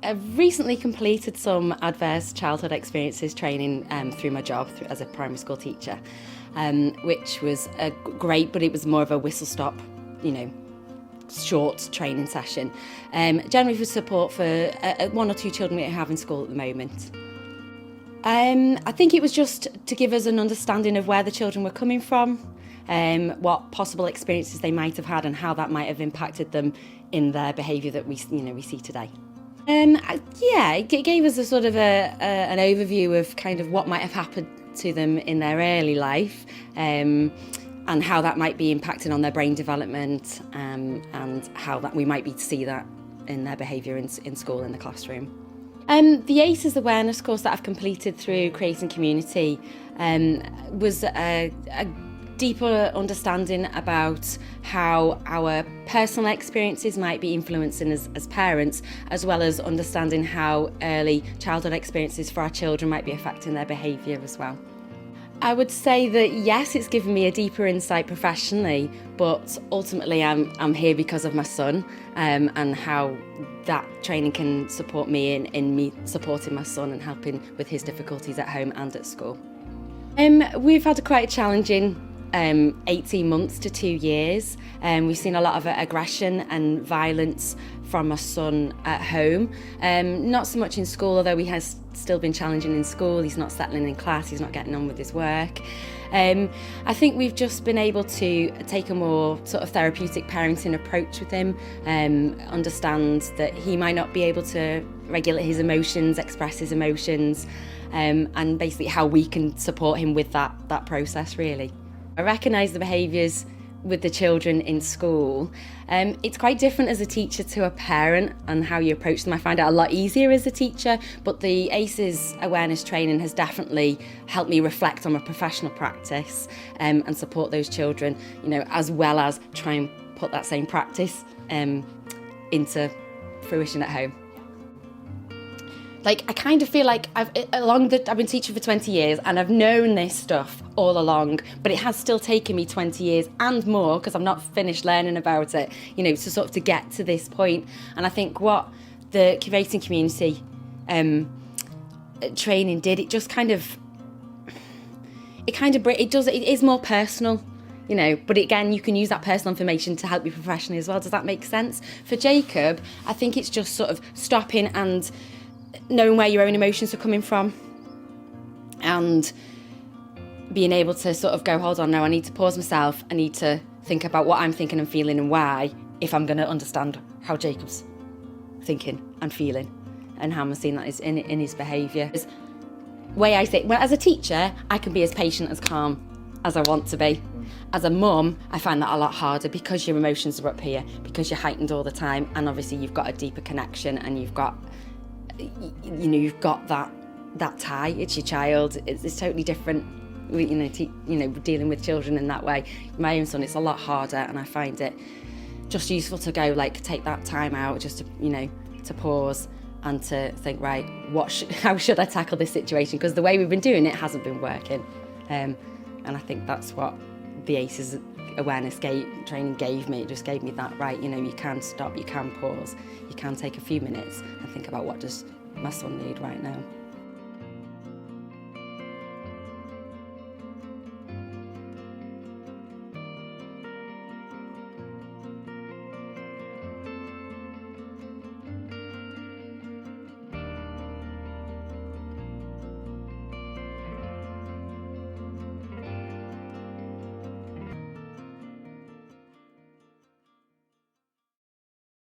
I've recently completed some adverse childhood experiences training through my job as a primary school teacher, which was great, but it was more of a whistle-stop, short training session, generally for support for one or two children we have in school at the moment. I think it was just to give us an understanding of where the children were coming from, what possible experiences they might have had and how that might have impacted them in their behaviour that we see today. It gave us a sort of an overview of kind of what might have happened to them in their early life, and how that might be impacting on their brain development, and how that we might be to see that in their behaviour in school, in the classroom. The ACEs awareness course that I've completed through Crea8ing Community was a deeper understanding about how our personal experiences might be influencing us as parents, as well as understanding how early childhood experiences for our children might be affecting their behaviour as well. I would say that yes, it's given me a deeper insight professionally, but ultimately I'm here because of my son, and how that training can support me in me supporting my son and helping with his difficulties at home and at school. We've had a quite challenging 18 months to 2 years. We've seen a lot of aggression and violence from my son at home. Not so much in school, although he has still been challenging in school. He's not settling in class, he's not getting on with his work. I think we've just been able to take a more sort of therapeutic parenting approach with him, understand that he might not be able to regulate his emotions, express his emotions, and basically how we can support him with that process, really. I recognise the behaviours with the children in school. It's quite different as a teacher to a parent and how you approach them. I find it a lot easier as a teacher, but the ACEs awareness training has definitely helped me reflect on my professional practice, and support those children, as well as try and put that same practice into fruition at home. I kind of feel like I've been teaching for 20 years and I've known this stuff all along, but it has still taken me 20 years and more, because I'm not finished learning about it, to get to this point. And I think what the Crea8ing Community training did, it is more personal. But again, you can use that personal information to help you professionally as well. Does that make sense? For Jacob, I think it's just sort of stopping and knowing where your own emotions are coming from, and being able to sort of go, hold on, no, I need to pause myself. I need to think about what I'm thinking and feeling and why, if I'm going to understand how Jacob's thinking and feeling and how I'm seeing that in his behaviour. The way I say, well, as a teacher, I can be as patient, as calm as I want to be. As a mum, I find that a lot harder because your emotions are up here, because you're heightened all the time, and obviously you've got a deeper connection and you've got that tie. It's your child. It's totally different. Dealing with children in that way. My own son, it's a lot harder, and I find it just useful to go take that time out, just to pause and to think, right, how should I tackle this situation? Because the way we've been doing it hasn't been working, and I think that's what the ACEs awareness training gave me. It just gave me that, right, you can stop, you can pause, you can take a few minutes and think about what does my son need right now.